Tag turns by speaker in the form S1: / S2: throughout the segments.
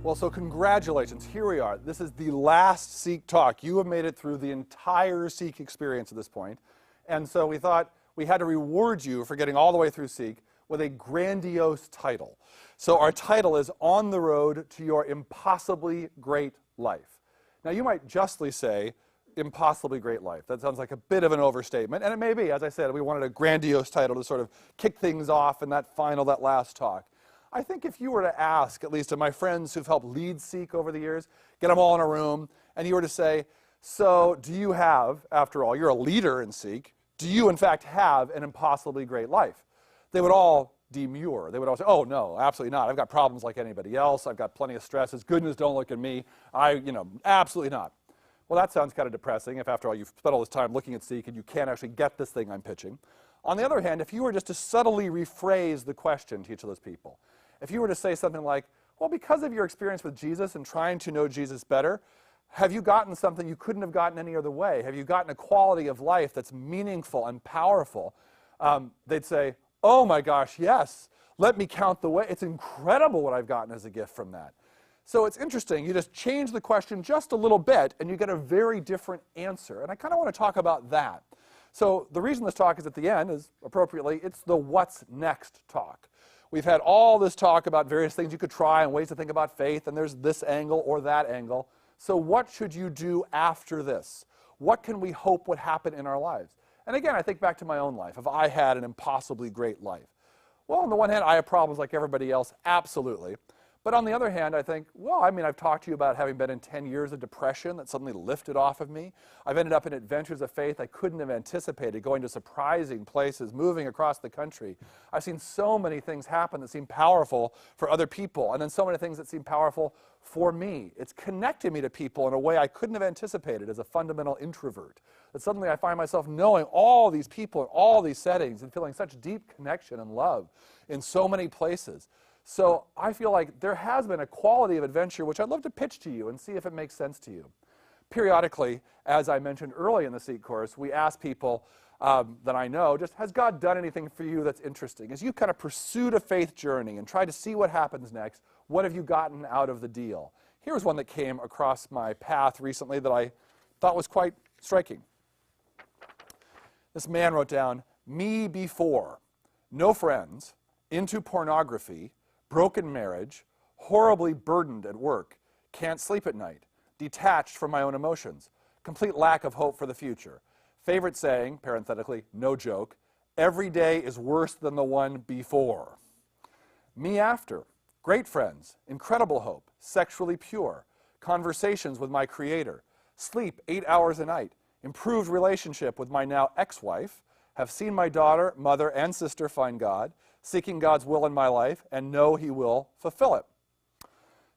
S1: Well, so congratulations. Here we are. This is the last Seek Talk. You have made it through the entire Seek experience at this point. And so we thought we had to reward you for getting all the way through Seek with a grandiose title. So our title is On the Road to Your Impossibly Great Life. Now, you might justly say, impossibly great life. That sounds like a bit of an overstatement, and it may be. As I said, we wanted a grandiose title to sort of kick things off in that last talk. I think if you were to ask, at least of my friends who've helped lead Seek over the years, get them all in a room, and you were to say, so do you have, after all, you're a leader in Seek, do you in fact have an impossibly great life? They would all demur. They would all say, oh no, absolutely not. I've got problems like anybody else. I've got plenty of stresses. Goodness, don't look at me. Absolutely not. Well, that sounds kind of depressing if after all you've spent all this time looking at Seek and you can't actually get this thing I'm pitching. On the other hand, if you were just to subtly rephrase the question to each of those people, if you were to say something like, well, because of your experience with Jesus and trying to know Jesus better, have you gotten something you couldn't have gotten any other way? Have you gotten a quality of life that's meaningful and powerful? They'd say, oh my gosh, yes. Let me count the way. It's incredible what I've gotten as a gift from that. So it's interesting. You just change the question just a little bit, and you get a very different answer. And I kind of want to talk about that. So the reason this talk is at the end is, appropriately, it's the what's next talk. We've had all this talk about various things you could try and ways to think about faith, and there's this angle or that angle. So what should you do after this? What can we hope would happen in our lives? And again, I think back to my own life. If I had an impossibly great life, well, on the one hand, I have problems like everybody else, absolutely. But on the other hand, I think, well, I've talked to you about having been in 10 years of depression that suddenly lifted off of me. I've ended up in adventures of faith I couldn't have anticipated, going to surprising places, moving across the country. I've seen so many things happen that seem powerful for other people, and then so many things that seem powerful for me. It's connected me to people in a way I couldn't have anticipated as a fundamental introvert. That suddenly I find myself knowing all these people in all these settings and feeling such deep connection and love in so many places. So I feel like there has been a quality of adventure which I'd love to pitch to you and see if it makes sense to you. Periodically, as I mentioned early in the Seek course, we ask people that I know, just has God done anything for you that's interesting? As you kind of pursued a faith journey and tried to see what happens next, what have you gotten out of the deal? Here's one that came across my path recently that I thought was quite striking. This man wrote down, me before, no friends, into pornography, broken marriage, horribly burdened at work, can't sleep at night, detached from my own emotions, complete lack of hope for the future. Favorite saying, parenthetically, no joke, every day is worse than the one before. Me after, great friends, incredible hope, sexually pure, conversations with my Creator, sleep 8 hours a night, improved relationship with my now ex-wife, have seen my daughter, mother, and sister find God, seeking God's will in my life, and know He will fulfill it.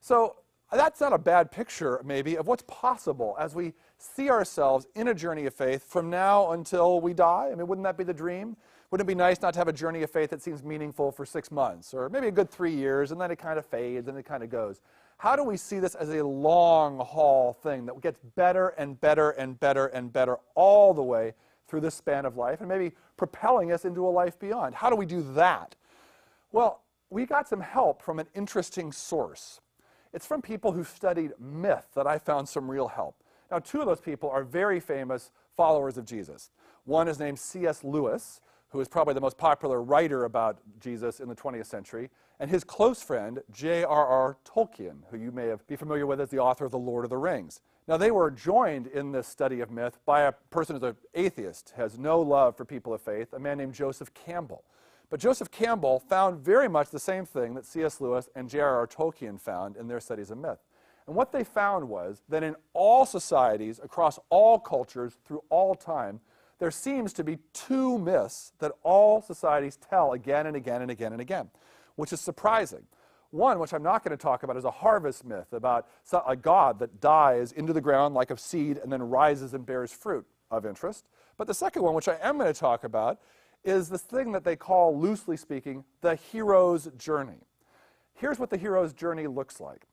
S1: So that's not a bad picture, maybe, of what's possible as we see ourselves in a journey of faith from now until we die. Wouldn't that be the dream? Wouldn't it be nice not to have a journey of faith that seems meaningful for 6 months, or maybe a good 3 years, and then it kind of fades and it kind of goes? How do we see this as a long-haul thing that gets better and better and better and better all the way through this span of life, and maybe propelling us into a life beyond? How do we do that? Well, we got some help from an interesting source. It's from people who studied myth that I found some real help. Now, 2 of those people are very famous followers of Jesus. One is named C.S. Lewis, who is probably the most popular writer about Jesus in the 20th century, and his close friend, J.R.R. Tolkien, who you may be familiar with as the author of The Lord of the Rings. Now, they were joined in this study of myth by a person who's an atheist, has no love for people of faith, a man named Joseph Campbell. But Joseph Campbell found very much the same thing that C.S. Lewis and J.R.R. Tolkien found in their studies of myth. And what they found was that in all societies, across all cultures, through all time, there seems to be 2 myths that all societies tell again and again and again and again, which is surprising. One, which I'm not going to talk about, is a harvest myth about a god that dies into the ground like a seed and then rises and bears fruit, of interest. But the second one, which I am going to talk about, is this thing that they call, loosely speaking, the hero's journey. Here's what the hero's journey looks like.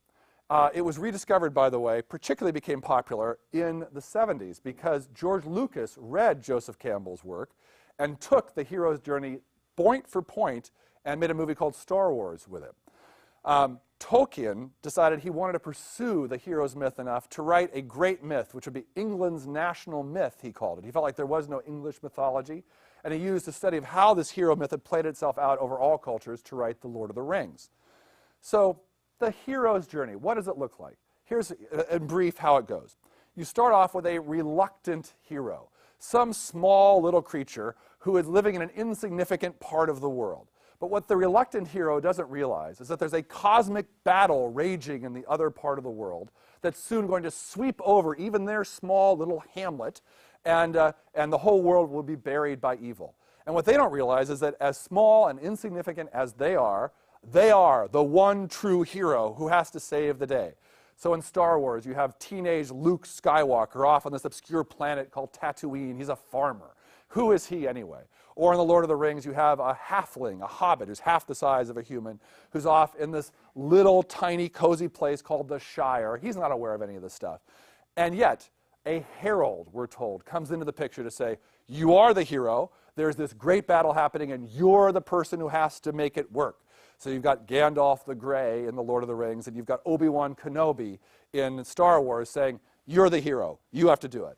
S1: It was rediscovered, by the way, particularly became popular in the 70s because George Lucas read Joseph Campbell's work and took the hero's journey point for point and made a movie called Star Wars with it. Tolkien decided he wanted to pursue the hero's myth enough to write a great myth, which would be England's national myth, he called it. He felt like there was no English mythology, and he used a study of how this hero myth had played itself out over all cultures to write The Lord of the Rings. So the hero's journey, what does it look like? Here's, in brief, how it goes. You start off with a reluctant hero, some small little creature who is living in an insignificant part of the world. But what the reluctant hero doesn't realize is that there's a cosmic battle raging in the other part of the world that's soon going to sweep over even their small little hamlet, and the whole world will be buried by evil. And what they don't realize is that as small and insignificant as they are the one true hero who has to save the day. So in Star Wars, you have teenage Luke Skywalker off on this obscure planet called Tatooine. He's a farmer. Who is he anyway? Or in The Lord of the Rings, you have a halfling, a hobbit, who's half the size of a human, who's off in this little, tiny, cozy place called the Shire. He's not aware of any of this stuff. And yet, a herald, we're told, comes into the picture to say, you are the hero, there's this great battle happening, and you're the person who has to make it work. So you've got Gandalf the Grey in The Lord of the Rings, and you've got Obi-Wan Kenobi in Star Wars saying, you're the hero, you have to do it.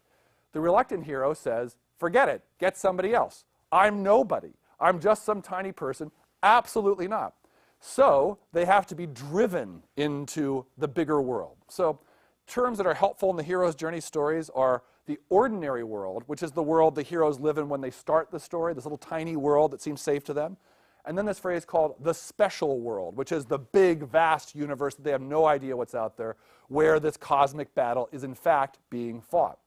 S1: The reluctant hero says, forget it, get somebody else. I'm nobody. I'm just some tiny person. Absolutely not. So they have to be driven into the bigger world. So terms that are helpful in the hero's journey stories are the ordinary world, which is the world the heroes live in when they start the story, this little tiny world that seems safe to them. And then this phrase called the special world, which is the big, vast universe that they have no idea what's out there, where this cosmic battle is in fact being fought.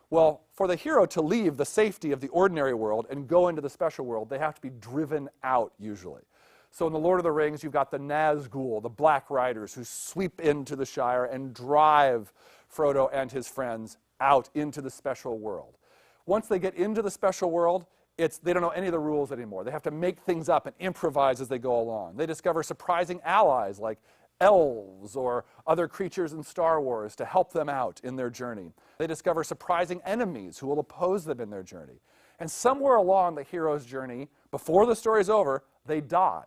S1: Well, for the hero to leave the safety of the ordinary world and go into the special world, they have to be driven out, usually. So in The Lord of the Rings, you've got the Nazgul, the Black Riders, who sweep into the Shire and drive Frodo and his friends out into the special world. Once they get into the special world, they don't know any of the rules anymore. They have to make things up and improvise as they go along. They discover surprising allies like elves or other creatures in Star Wars to help them out in their journey. They discover surprising enemies who will oppose them in their journey. And somewhere along the hero's journey, before the story's over, they die.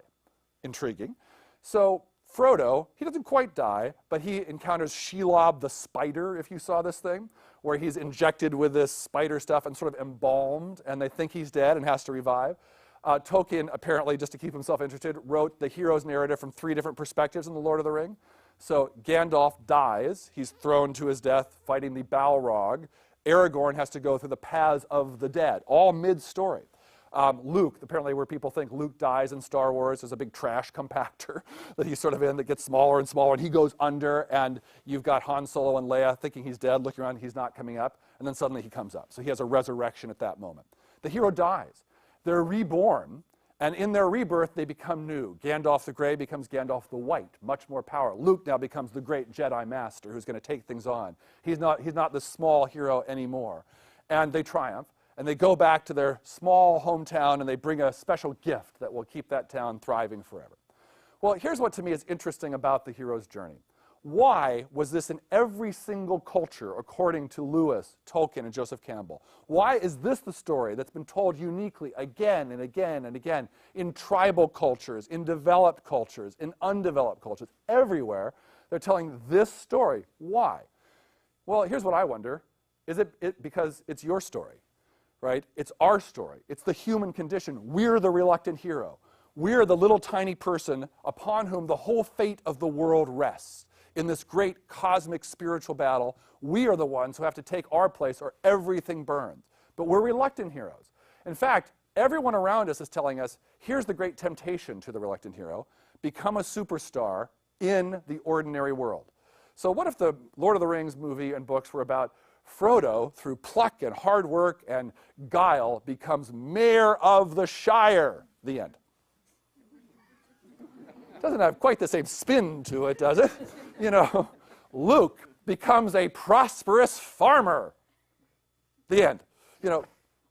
S1: Intriguing. So Frodo, he doesn't quite die, but he encounters Shelob the spider, if you saw this thing, where he's injected with this spider stuff and sort of embalmed, and they think he's dead and has to revive. Tolkien, apparently, just to keep himself interested, wrote the hero's narrative from 3 different perspectives in The Lord of the Ring. So Gandalf dies. He's thrown to his death fighting the Balrog. Aragorn has to go through the paths of the dead, all mid-story. Luke, apparently where people think Luke dies in Star Wars, there's a big trash compactor that he's sort of in that gets smaller and smaller, and he goes under, and you've got Han Solo and Leia thinking he's dead, looking around, he's not coming up, and then suddenly he comes up. So he has a resurrection at that moment. The hero dies. They're reborn, and in their rebirth, they become new. Gandalf the Grey becomes Gandalf the White, much more power. Luke now becomes the great Jedi Master who's going to take things on. He's not the small hero anymore. And they triumph, and they go back to their small hometown, and they bring a special gift that will keep that town thriving forever. Well, here's what to me is interesting about the hero's journey. Why was this in every single culture, according to Lewis, Tolkien, and Joseph Campbell? Why is this the story that's been told uniquely again and again and again in tribal cultures, in developed cultures, in undeveloped cultures? Everywhere, they're telling this story. Why? Well, here's what I wonder. Is it because it's your story, right? It's our story. It's the human condition. We're the reluctant hero. We're the little tiny person upon whom the whole fate of the world rests. In this great cosmic spiritual battle, we are the ones who have to take our place or everything burns. But we're reluctant heroes. In fact, everyone around us is telling us, here's the great temptation to the reluctant hero: become a superstar in the ordinary world. So what if the Lord of the Rings movie and books were about Frodo, through pluck and hard work and guile, becomes mayor of the Shire? The end. Doesn't have quite the same spin to it, does it? You know, Luke becomes a prosperous farmer. The end. You know,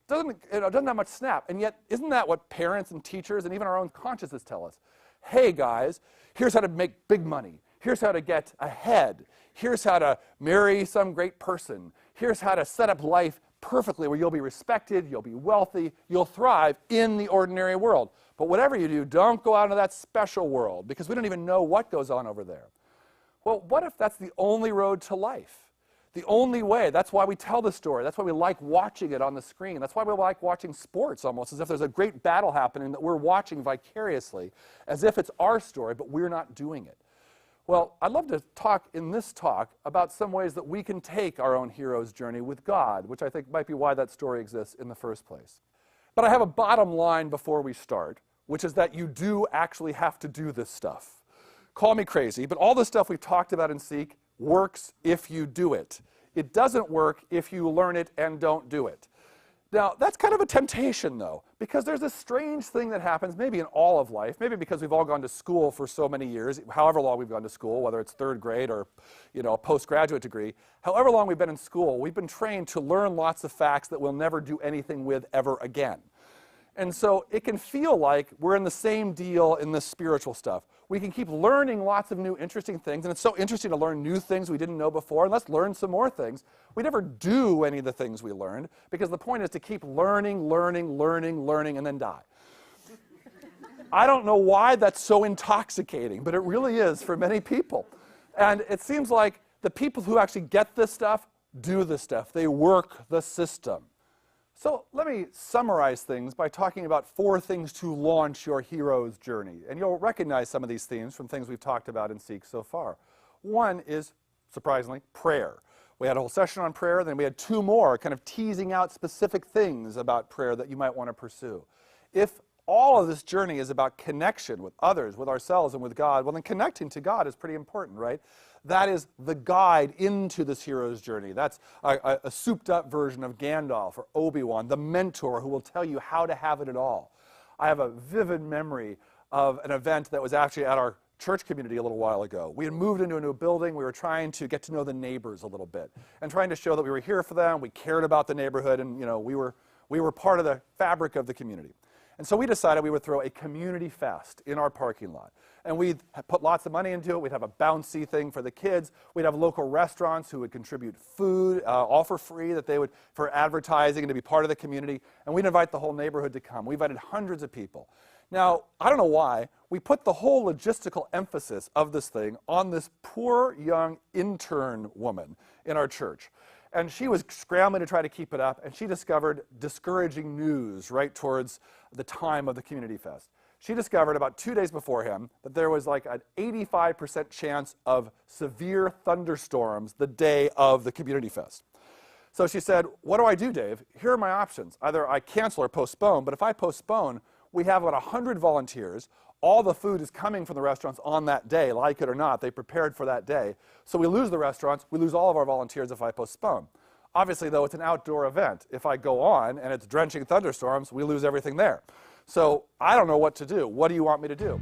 S1: doesn't have much snap. And yet, isn't that what parents and teachers and even our own consciences tell us? Hey, guys, here's how to make big money. Here's how to get ahead. Here's how to marry some great person. Here's how to set up life perfectly where you'll be respected, you'll be wealthy, you'll thrive in the ordinary world. But But whatever you do, don't go out into that special world, because we don't even know what goes on over there. Well, what if that's the only road to life? The only way. That's why we tell the story. That's why we like watching it on the screen. That's why we like watching sports, almost as if there's a great battle happening that we're watching vicariously, as if it's our story, but we're not doing it. Well, I'd love to talk in this talk about some ways that we can take our own hero's journey with God, which I think might be why that story exists in the first place. But I have a bottom line before we start, which is that you do actually have to do this stuff. Call me crazy, but all the stuff we've talked about in Seek works if you do it. It doesn't work if you learn it and don't do it. Now, that's kind of a temptation, though, because there's this strange thing that happens maybe in all of life, maybe because we've all gone to school for so many years, however long we've gone to school, whether it's third grade or, a postgraduate degree. However long we've been in school, we've been trained to learn lots of facts that we'll never do anything with ever again. And so it can feel like we're in the same deal in this spiritual stuff. We can keep learning lots of new interesting things, and it's so interesting to learn new things we didn't know before, and let's learn some more things. We never do any of the things we learned, because the point is to keep learning, and then die. I don't know why that's so intoxicating, but it really is for many people. And it seems like the people who actually get this stuff do this stuff. They work the system. So let me summarize things by talking about 4 things to launch your hero's journey. And you'll recognize some of these themes from things we've talked about in Seek so far. One is, surprisingly, prayer. We had a whole session on prayer, then we had 2 more kind of teasing out specific things about prayer that you might want to pursue. If all of this journey is about connection with others, with ourselves, and with God, well, then connecting to God is pretty important, right? That is the guide into this hero's journey. That's a souped-up version of Gandalf or Obi-Wan, the mentor who will tell you how to have it all. I have a vivid memory of an event that was actually at our church community a little while ago. We had moved into a new building. We were trying to get to know the neighbors a little bit and trying to show that we were here for them, we cared about the neighborhood, and we were part of the fabric of the community. And so we decided we would throw a community fest in our parking lot. And we'd put lots of money into it. We'd have a bouncy thing for the kids. We'd have local restaurants who would contribute food, all for free, that they would, for advertising and to be part of the community. And we'd invite the whole neighborhood to come. We invited hundreds of people. Now, I don't know why, we put the whole logistical emphasis of this thing on this poor young intern woman in our church. And she was scrambling to try to keep it up, and she discovered discouraging news right towards the time of the community fest. She discovered about 2 days before him that there was like an 85% chance of severe thunderstorms the day of the community fest. So she said, what do I do, Dave? Here are my options. Either I cancel or postpone, but if I postpone, we have about 100 volunteers. All the food is coming from the restaurants on that day, like it or not. They prepared for that day. So we lose the restaurants. We lose all of our volunteers if I postpone. Obviously, though, it's an outdoor event. If I go on and it's drenching thunderstorms, we lose everything there. So I don't know what to do. What do you want me to do?